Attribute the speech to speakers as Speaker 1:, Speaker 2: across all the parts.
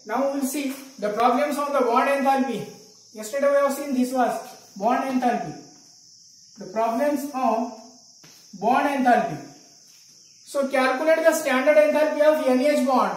Speaker 1: Now we will see the problems on the bond enthalpy. Yesterday we have seen this was bond enthalpy. The problems on bond enthalpy. So calculate the standard enthalpy of NH bond.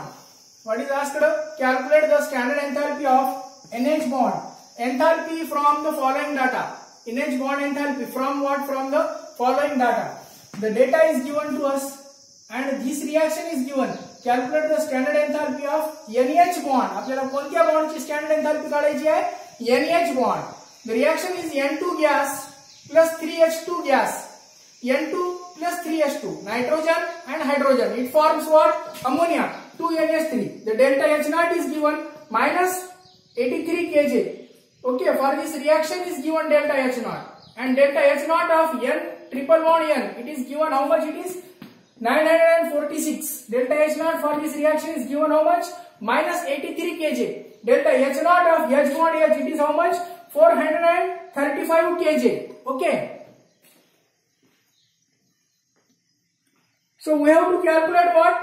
Speaker 1: What is asked? Calculate the standard enthalpy of NH bond. Enthalpy from the following data. NH bond enthalpy from what? From the following data. The data is given to us and this reaction is given. Calculate the standard enthalpy of NH bond. आपल्याला कोणत्या बॉन्डची standard एंथॅल्पी काढायची आहे? NH bond. The reaction is N2 gas plus 3H2 gas. N2 plus 3H2, nitrogen and hydrogen. It forms what? Ammonia, 2NH3. The delta H0 is given minus 83 kJ. Okay, for this reaction is given delta H0. And delta H0 of N triple bond N, it is given how much it is? 946. Delta H0 for this reaction is given how much? Minus 83 kJ. Delta H0 of H bond H, it is how much? 435 kJ. Okay. So we have to calculate what?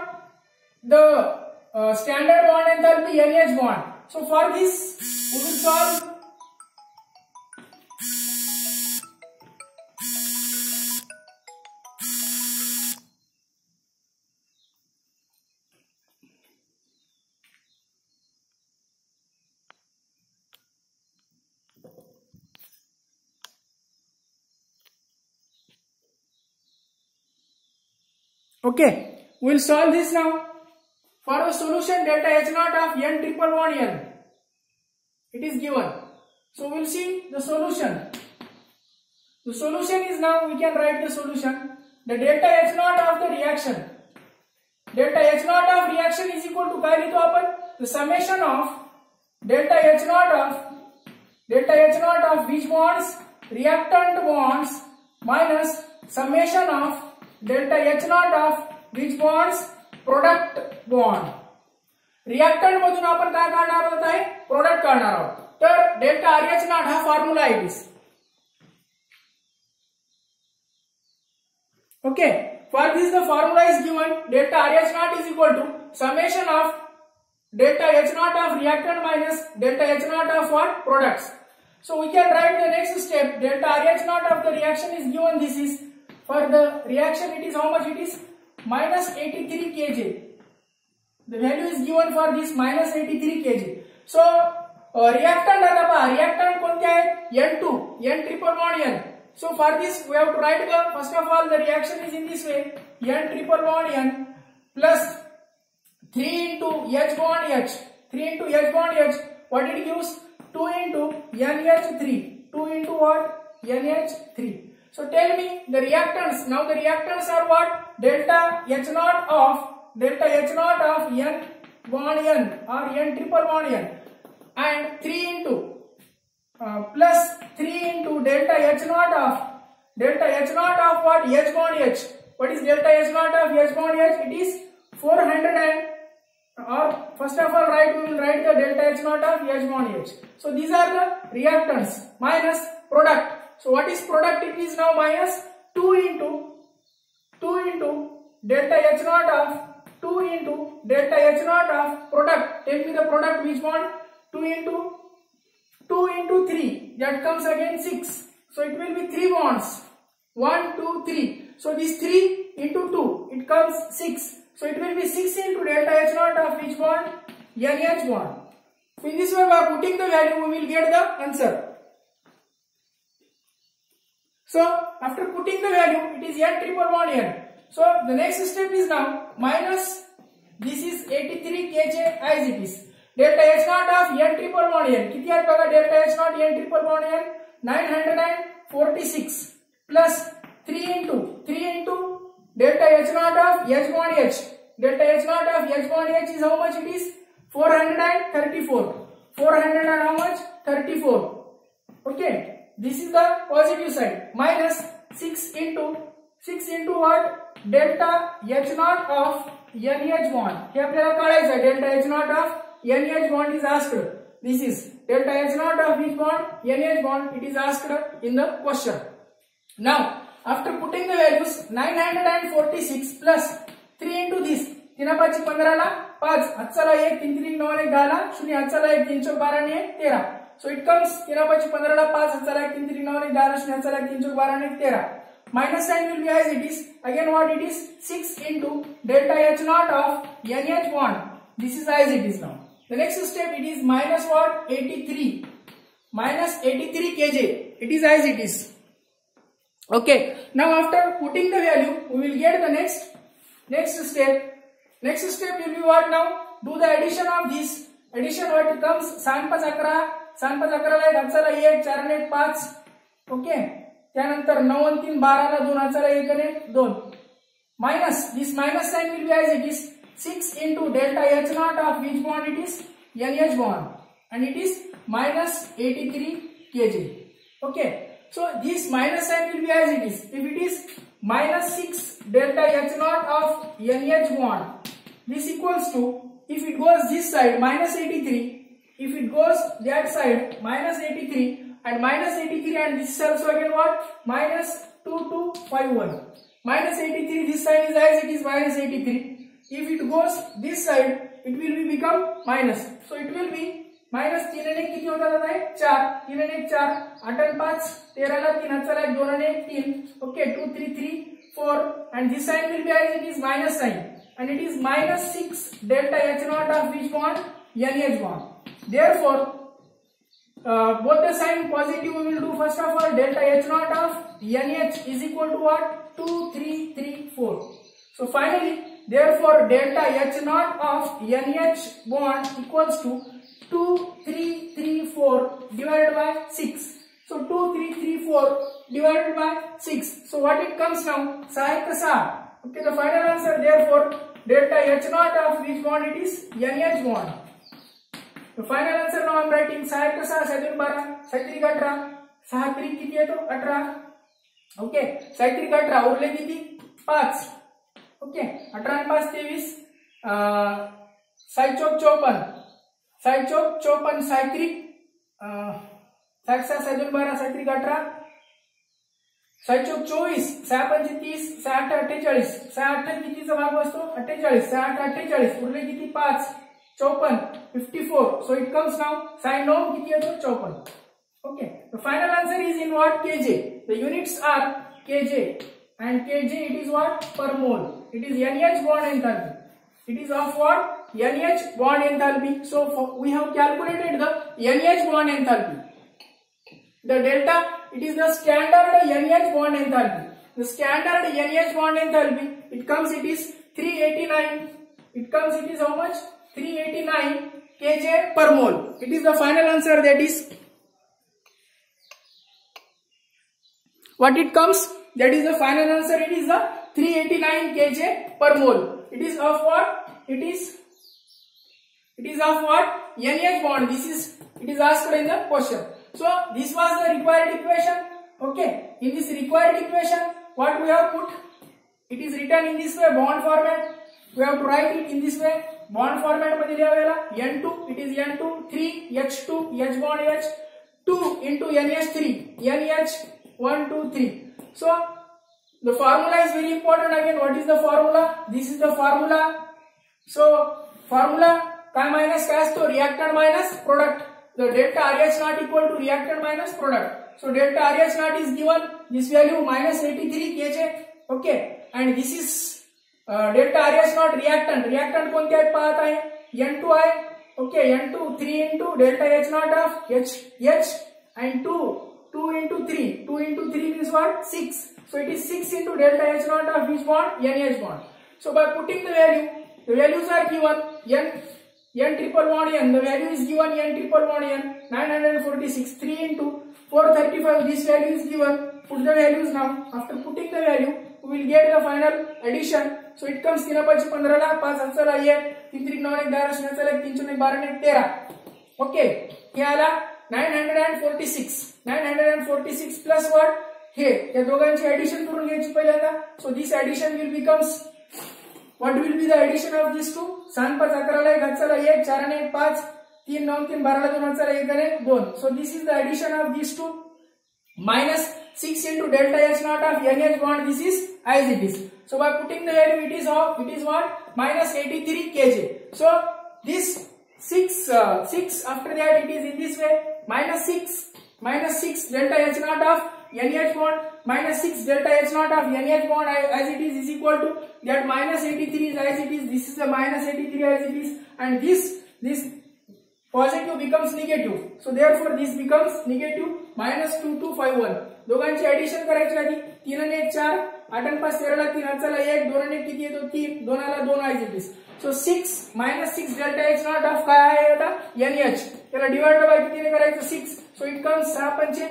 Speaker 1: The standard bond enthalpy NH bond. So for this we will solve. Okay, we will solve this now. For the solution, delta H0 of N triple bond N, it is given. So we will see the solution. The solution is, now we can write the solution. The delta H0 of the reaction. Delta H0 of reaction is equal to काय लिहितो आपण? The summation of delta H0 of which bonds? Reactant bonds minus summation of delta H0 of which bonds? Product bond. Reactant मधून आपण काय काढणार आहोत आहे? Product काढणार आहोत. तर delta RH0 हा फॉर्म्युला आहे this. Okay, for this the formula is given. Delta RH0 is equal to summation of delta H0 of reactant minus delta H0 of what? Products. So we can write the next step. Delta RH0 of the reaction is given. This is for the reaction, it is how much it is? Minus 83 kJ. The value is given for this minus 83 kJ. So reactant आता पहा, reactant कोणते आहे? N2, N triple bond N. So for this we have to write the, first of all the reaction is in this way. N triple bond N plus 3 into H bond H. 3 into H bond H. What it gives? 2 into NH3. 2 into what? NH3. So tell me the reactants. Now the reactants are what? Delta H0 of N bond N or N triple bond N, and 3 into plus 3 into delta H0 of what? H bond H. What is delta H0 of H bond H? It is 400 and, or first of all we will write the delta H0 of H bond H. So these are the reactants minus product. So what is product? It is now minus 2 into delta H0 of product. Tell me the product which bond? 2 into 3. That comes again 6. So it will be 3 bonds. 1, 2, 3. So this 3 into 2, it comes 6. So it will be 6 into delta H0 of which bond? NH bond. So in this way by putting the value we will get the answer. So after putting the value, it is N triple bond N. So the next step is now minus, this is 83 kJ as it is. Delta H0 of N triple bond N. किती आहे बघा delta H0 N triple bond N? 946 plus 3 into delta H0 of H bond H. Delta H0 of H bond H is how much it is? 434. 400 and how much? 34. Okay. This is the positive side. Minus 6 into what? Delta H0 of NH bond. हे आपल्याला काढायचं आहे. Delta H0 of NH bond is asked. This is delta H0 of which bond? NH bond. It is asked in the question. Now, after putting the values, 946 plus 3 into this. 3 5 15 ला 5 हातचाला 1 3 3 9 1 10 0 हातचाला 1 3 चौक 12 ने 13 so it comes 13 5 15 ला 5 हातचाला 1 3 3 9 1 10 0 हातचाला 1 3 चौक 12 ने 13 minus sign will be as it is again what it is 6 into delta H naught of NH bond. This is as it is now. The next step it is minus what 83 minus 83 kJ. It is as it is. Okay. Now after putting the value we will get the next step. Next step will be what now? Do the addition of this. Addition what comes 7 5 11 7 5 11 ला 1 हातचाला 1 4 ने 5 okay. त्यानंतर 9 आणि 3 12 ला 2 हातचाला 1 आणि 2 minus this minus sign will be as it is 6 into delta H naught of which bond it is NH bond and it is minus 83 kJ. Okay, so this minus sign will be as it is. If it is minus 6 delta H naught of NH bond, this equals to, if it goes this side minus 83, if it goes that side minus 83 and minus 83 and this is also again what? Minus 2251. Minus 83 this side is as it is minus 83. If it goes this side it will be become minus. So it will be minus 3 and 1 किती होता जाता है 4 3 and 1 4 8 and 5 13 La 3 हातचाला 1 2 and 1 3 okay 2 3 3 4 and this sign will be as it is minus sign and it is minus 6 delta H naught of which bond NH bond. Therefore both the sign positive we will do first of all delta H naught of NH is equal to what 2 3 3 4. So finally therefore delta H naught of NH bond equals to 2 3 3 4 divided by 6. So 2 3 3 4 divided by 6. So what it comes now? Sahayaka sa. Okay, the final answer therefore delta H naught of which bond it is NH bond. The final answer now I am writing सहायक 6 7 12 साहित्रिक 18 6 3 किती येतो 18 okay साहित्रिक 18 उरले किती 5 okay 18 आणि 5 23 साई चौक 54 साहित्रिक 6 6 7 12 साहित्रिक 18 साई चौक 24 6 5 30 6 8 48 6 8 कितीचा भाग बसतो 48 6 8 48 उरले किती 5 54 54 so it comes now sin norm किती येतो 54 okay the final answer is in what kJ. The units are kJ and kJ it is what per mole. It is NH bond enthalpy. It is of what NH bond enthalpy. So we have calculated the NH bond enthalpy. The delta it is the standard NH bond enthalpy. The standard NH bond enthalpy it comes it is 389. It comes it is how much 389 kJ per mole. It is the final answer, that is what it comes, that is the final answer. It is the 389 kJ per mole. It is of what? It is of what? NH bond. It is asked in the question. So this was the required equation. Okay, in this required equation what we have put, it is written in this way, bond format. We have to write it in this way, bond format मध्ये लिहावेला N2 it is N2 3 H2 H bond H 2 into NH3 NH 1 2 3. So the formula is very important. Again, what is the formula? This is the formula. So formula काय minus काय असतो reactant minus product. The delta RH naught equal to reactant minus product. So delta RH naught is given this value minus 83 kJ. Okay, and this is delta RH naught reactant कोणते आहेत पाहत आहे N2 आहे okay N2 3 into delta H naught of H and 2 into 3 means what 6. So it is 6 into delta H naught of which bond NH bond. So by putting the value, the values are given N triple bond N, the value is given N triple bond N 946 3 into 435, this value is given. Put the values now. After putting the value we will get the final addition. So it comes 3 5 15 La 5 हातचाला 1 3 3 9 1 10 0 हातचाला 1 3 0 12 1 13 okay हे आला 946 plus what हे या दोघांची addition करून घ्यायची पहिल्यांदा. So this addition will becomes what will be the addition of these two 7 5 11 ला 1 हातचाला 1 4 आणि 1 5 3 9 3 12 ला 2 हातचाला 1 आणि 2. So this is the addition of these two minus 6 into delta H naught of NH bond. This is as it is. So by putting the value, it is how, it is what, minus 83 kJ. So this 6 after that it is in this way, minus 6 delta H naught of NH bond minus 6 delta H naught of NH bond as it is equal to that minus 83 is as it is, this is the minus 83 as it is, and this positive becomes negative. So therefore this becomes negative minus 2251. दोघांची addition करायची आधी, 3 आणि 1 4, 8 आणि 5 13 3, चला 1 2 आणि 1 किती येतो 3, 2 ला 2 as it is. So 6 minus 6 delta H naught of काय आहे आता NH, त्याला डिवाइड बाय कितीने करायचं 6. So it comes 6 पंचे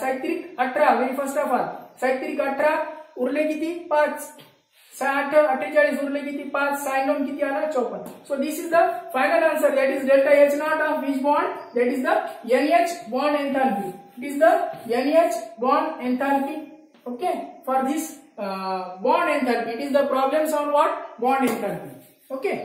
Speaker 1: साहित्रिक 18, व्हेरी फर्स्ट ऑफ ऑल साहित्रिक 18 उरले किती 5, 6 8 48 उरले किती 5, 6 9 किती आला 54. So this is the final answer, that is delta H naught of which bond, that is the NH bond enthalpy. It is the NH bond enthalpy. Okay, for this bond enthalpy, it is the problems on what, bond enthalpy. Okay.